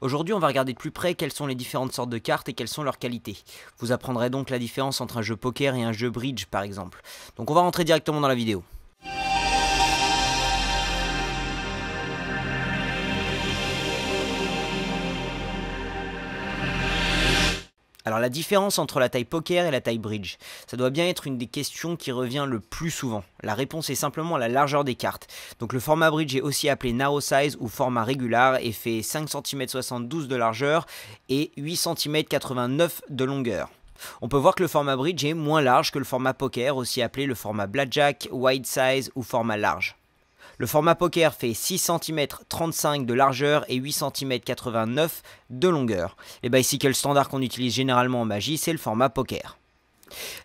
Aujourd'hui, on va regarder de plus près quelles sont les différentes sortes de cartes et quelles sont leurs qualités. Vous apprendrez donc la différence entre un jeu poker et un jeu bridge par exemple. Donc on va rentrer directement dans la vidéo. Alors la différence entre la taille poker et la taille bridge, ça doit bien être une des questions qui revient le plus souvent. La réponse est simplement la largeur des cartes. Donc le format bridge est aussi appelé narrow size ou format régular et fait 5,72 cm de largeur et 8,89 cm de longueur. On peut voir que le format bridge est moins large que le format poker, aussi appelé le format blackjack, wide size ou format large. Le format poker fait 6,35 cm de largeur et 8,89 cm de longueur. Les bicycles standards qu'on utilise généralement en magie, c'est le format poker.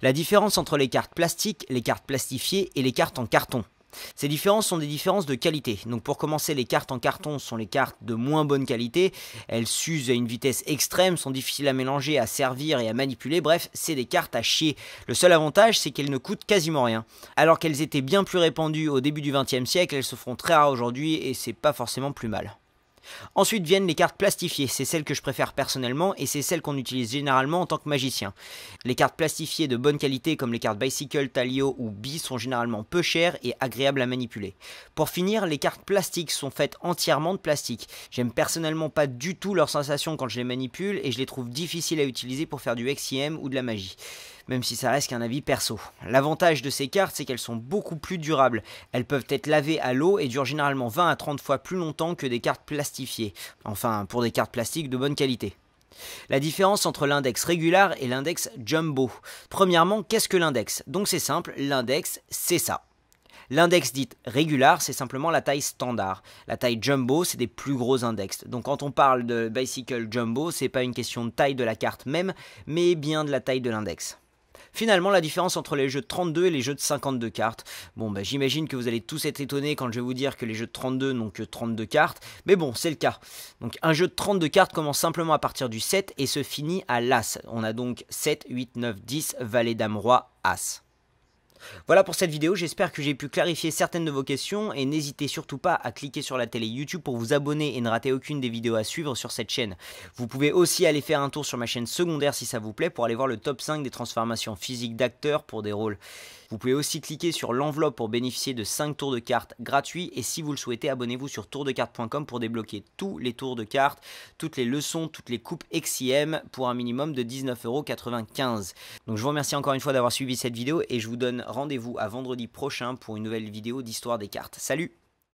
La différence entre les cartes plastiques, les cartes plastifiées et les cartes en carton. Ces différences sont des différences de qualité. Donc pour commencer, les cartes en carton sont les cartes de moins bonne qualité. Elles s'usent à une vitesse extrême, sont difficiles à mélanger, à servir et à manipuler. Bref, c'est des cartes à chier. Le seul avantage, c'est qu'elles ne coûtent quasiment rien. Alors qu'elles étaient bien plus répandues au début du XXe siècle, elles se font très rares aujourd'hui et c'est pas forcément plus mal. Ensuite viennent les cartes plastifiées, c'est celles que je préfère personnellement et c'est celles qu'on utilise généralement en tant que magicien. Les cartes plastifiées de bonne qualité comme les cartes Bicycle, Talio ou Bi sont généralement peu chères et agréables à manipuler. Pour finir, les cartes plastiques sont faites entièrement de plastique. J'aime personnellement pas du tout leur sensation quand je les manipule et je les trouve difficiles à utiliser pour faire du XIM ou de la magie. Même si ça reste qu'un avis perso. L'avantage de ces cartes, c'est qu'elles sont beaucoup plus durables. Elles peuvent être lavées à l'eau et durent généralement 20 à 30 fois plus longtemps que des cartes plastifiées. Enfin, pour des cartes plastiques de bonne qualité. La différence entre l'index régular et l'index jumbo. Premièrement, qu'est-ce que l'index? Donc c'est simple, l'index, c'est ça. L'index dit régular, c'est simplement la taille standard. La taille jumbo, c'est des plus gros index. Donc quand on parle de bicycle jumbo, c'est pas une question de taille de la carte même, mais bien de la taille de l'index. Finalement, la différence entre les jeux de 32 et les jeux de 52 cartes. Bon, j'imagine que vous allez tous être étonnés quand je vais vous dire que les jeux de 32 n'ont que 32 cartes. Mais bon, c'est le cas. Donc un jeu de 32 cartes commence simplement à partir du 7 et se finit à l'As. On a donc 7, 8, 9, 10, Valet, Dame, Roi, As. Voilà pour cette vidéo, j'espère que j'ai pu clarifier certaines de vos questions et n'hésitez surtout pas à cliquer sur la télé YouTube pour vous abonner et ne rater aucune des vidéos à suivre sur cette chaîne. Vous pouvez aussi aller faire un tour sur ma chaîne secondaire si ça vous plaît pour aller voir le top 5 des transformations physiques d'acteurs pour des rôles. Vous pouvez aussi cliquer sur l'enveloppe pour bénéficier de 5 tours de cartes gratuits et si vous le souhaitez, abonnez-vous sur tourdecartes.com pour débloquer tous les tours de cartes, toutes les leçons, toutes les coupes XIM pour un minimum de 19,95 €. Donc je vous remercie encore une fois d'avoir suivi cette vidéo et je vous donne rendez-vous à vendredi prochain pour une nouvelle vidéo d'histoire des cartes. Salut!